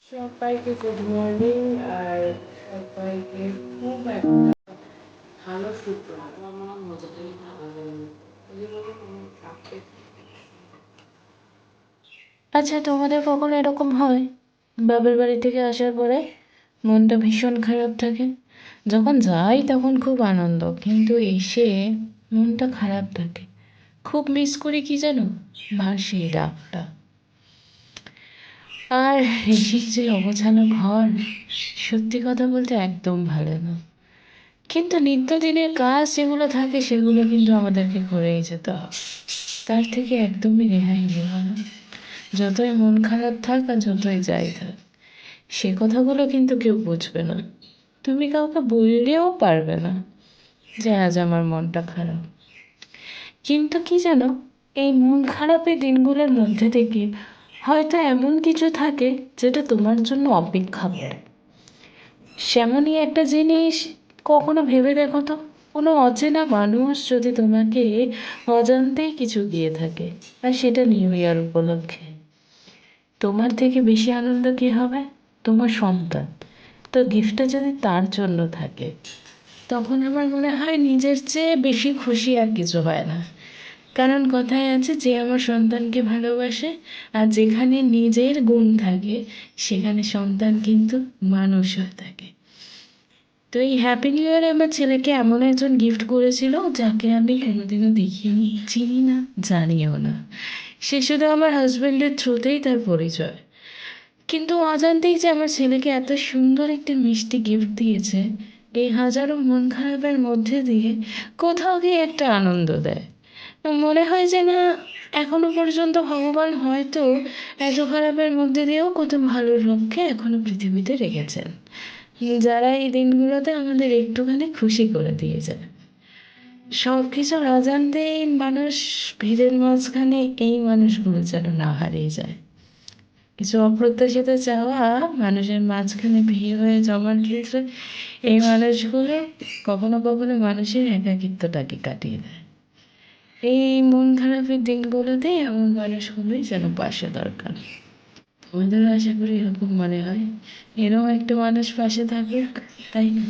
সবাইকে good morning. আর সবাইকে খুব একটা ভালো সুপ্রভাত। আমার মনে হয় মজাটাই ভালো লাগবে। আচ্ছা, তোমাদের কখনো এরকম হয় বাপের বাড়ি থেকে আসার পরে মনটা ভীষণ খারাপ থাকে? যখন যাই তখন খুব আনন্দ, কিন্তু এসে মনটা খারাপ থাকে। খুব মিস করি কি জানো, মাসির ডাকটা। আর এই যে অগোছালো ঘর, সত্যি কথা বলতে একদম ভালো না। কিন্তু নিত্যদিনের কাজ যেগুলো থাকে সেগুলো কিন্তু আমাদেরকে করেই যেতে হবে। তার থেকে একদমই রেহাই নেওয়া না। যতই মন খারাপ থাক আর যতই যাই থাক, সে কথাগুলো কিন্তু কেউ বুঝবে না। তুমি কাউকে বললেও পারবে না যে আজ আমার মনটা খারাপ। কিন্তু কি জানো, এই মন খারাপের দিনগুলোর মধ্যে থেকে হয়তো এমন কিছু থাকে যেটা তোমার জন্য অপেক্ষা করে। সেমনই একটা জিনিস কখনো ভেবে দেখো তো, কোনো অচেনা মানুষ যদি তোমাকে অজান্তেই কিছু দিয়ে থাকে, আর সেটা নিউ ইয়ার উপলক্ষে, তোমার থেকে বেশি আনন্দ কী হবে? তোমার সন্তান। তো গিফটটা যদি তার জন্য থাকে, তখন আমার মনে হয় নিজের চেয়ে বেশি খুশি আর কিছু হয় না। কারণ কথায় আছে, যে আমার সন্তানকে ভালোবাসে, আর যেখানে নিজের গুণ থাকে সেখানে সন্তান কিন্তু মানুষ হয়ে থাকে। তো এই হ্যাপি নিউ ইয়ারে আমার ছেলেকে এমন একজন গিফট করেছিল যাকে আমি কোনোদিনও দেখিনি, চিনি না, জানিও না। সে শুধু আমার হাজব্যান্ডের থ্রুতেই তার পরিচয়। কিন্তু অজান্তেই যে আমার ছেলেকে এত সুন্দর একটি মিষ্টি গিফট দিয়েছে, এই হাজারো মন খারাপের মধ্যে দিয়ে কোথাও গিয়ে একটা আনন্দ দেয়। মনে হয় যে না, এখনো পর্যন্ত ভগবান হয়তো এত খারাপের মধ্যে দিয়েও কত ভালো লোককে এখনো পৃথিবীতে রেখেছেন, যারা এই দিনগুলোতে আমাদের একটুখানি খুশি করে দিয়ে যায়। সব কিছুর অজান্তেই মানুষ ভিড়ের মাঝখানে এই মানুষগুলো যেন না হারিয়ে যায়। কিছু অপ্রত্যাশিত চাওয়া মানুষের মাঝখানে ভিড় হয়ে জমার ক্ষেত্রে এই মানুষগুলো কখনো কখনো মানুষের একাকিত্বটাকে কাটিয়ে দেয়। এই মন খারাপের দিনগুলোতে এমন মানুষগুলোই যেন পাশে দরকার। তোমাদেরও আশা করি এরকম মনে হয়, এরকম একটা মানুষ পাশে থাকুক, তাই না?